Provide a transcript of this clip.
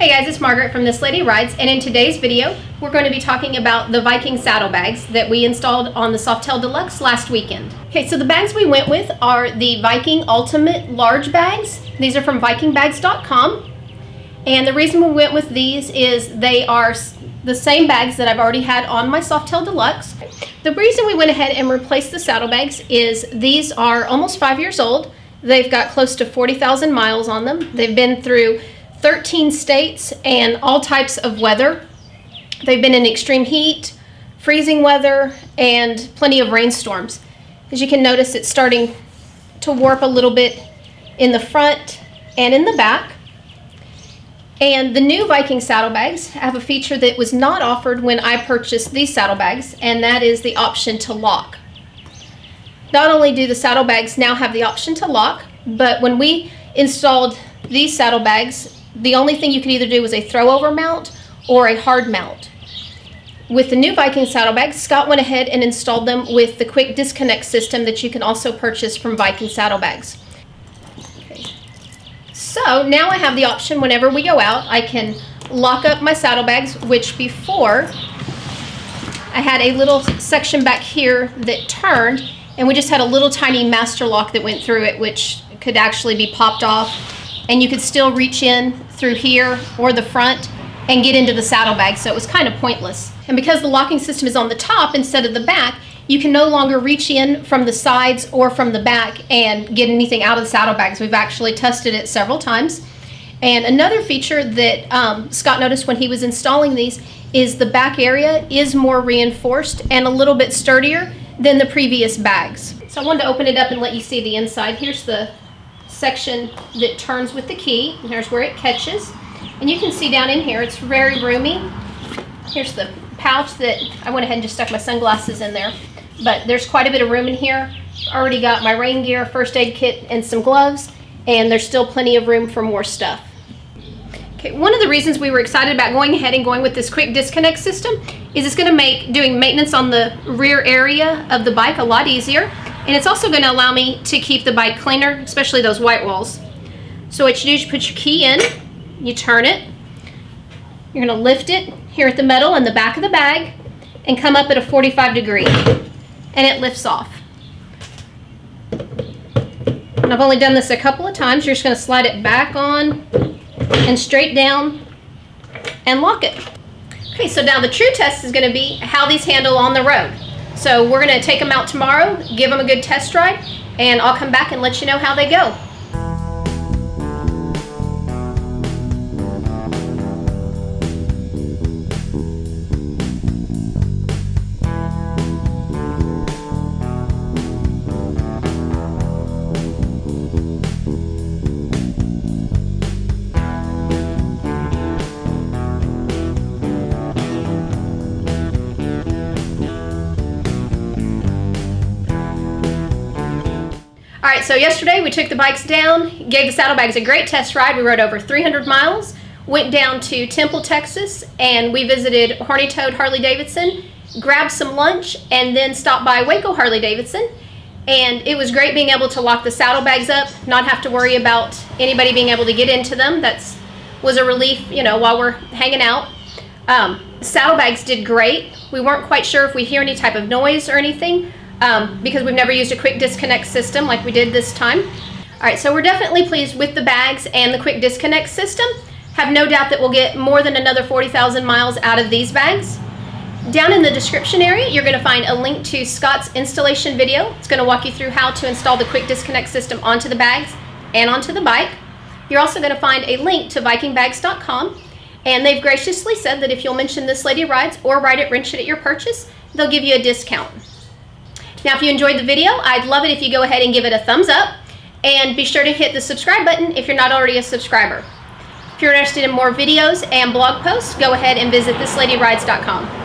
Hey guys, it's Margaret from This Lady Rides, and in today's video we're going to be talking about the Viking saddlebags that we installed on the Softail Deluxe last weekend. Okay, so the bags we went with are the Viking Ultimate Large Bags. These are from vikingbags.com, and the reason we went with these is they are the same bags that I've already had on my Softail Deluxe. The reason we went ahead and replaced the saddlebags is these are almost 5 years old. They've got close to 40,000 miles on them. They've been through 13 states and all types of weather. They've been in extreme heat, freezing weather, and plenty of rainstorms. As you can notice, it's starting to warp a little bit in the front and in the back. And the new Viking saddlebags have a feature that was not offered when I purchased these saddlebags, and that is the option to lock. Not only do the saddlebags now have the option to lock, but when we installed these saddlebags, the only thing you could either do was a throw-over mount or a hard mount. With the new Viking saddlebags, Scott went ahead and installed them with the quick disconnect system that you can also purchase from Viking saddlebags. Okay. So now I have the option whenever we go out, I can lock up my saddlebags, which before I had a little section back here that turned, and we just had a little tiny master lock that went through it, which could actually be popped off, and you could still reach in through here or the front and get into the saddlebag, so it was kind of pointless. And because the locking system is on the top instead of the back, you can no longer reach in from the sides or from the back and get anything out of the saddlebags. We've actually tested it several times. And another feature that Scott noticed when he was installing these is the back area is more reinforced and a little bit sturdier than the previous bags. So I wanted to open it up and let you see the inside. Here's the section that turns with the key, and here's where it catches. And you can see down in here, it's very roomy. Here's the pouch that I went ahead and just stuck my sunglasses in there. But there's quite a bit of room in here. Already got my rain gear, first aid kit, and some gloves, and there's still plenty of room for more stuff. Okay, one of the reasons we were excited about going ahead and going with this quick disconnect system is it's going to make doing maintenance on the rear area of the bike a lot easier, and it's also going to allow me to keep the bike cleaner, especially those white walls. So what you do is you put your key in, you turn it, you're going to lift it here at the metal in the back of the bag and come up at a 45 degree, and it lifts off. And I've only done this a couple of times. You're just going to slide it back on and straight down and lock it. Okay, so now the true test is going to be how these handle on the road. So we're going to take them out tomorrow, give them a good test ride, and I'll come back and let you know how they go. Alright, so yesterday we took the bikes down, gave the saddlebags a great test ride. We rode over 300 miles, went down to Temple, Texas, and we visited Horny Toad Harley Davidson, grabbed some lunch, and then stopped by Waco Harley Davidson. And it was great being able to lock the saddlebags up, not have to worry about anybody being able to get into them. That was a relief, you know, while we're hanging out. Saddlebags did great. We weren't quite sure if we'd hear any type of noise or anything, because we've never used a quick disconnect system like we did this time. Alright, so we're definitely pleased with the bags and the quick disconnect system. Have no doubt that we'll get more than another 40,000 miles out of these bags. Down in the description area, you're going to find a link to Scott's installation video. It's going to walk you through how to install the quick disconnect system onto the bags and onto the bike. You're also going to find a link to vikingbags.com, and they've graciously said that if you'll mention This Lady Rides or Ride It, Wrench It at your purchase, they'll give you a discount. Now, if you enjoyed the video, I'd love it if you go ahead and give it a thumbs up, and be sure to hit the subscribe button if you're not already a subscriber. If you're interested in more videos and blog posts, go ahead and visit thisLadyRides.com.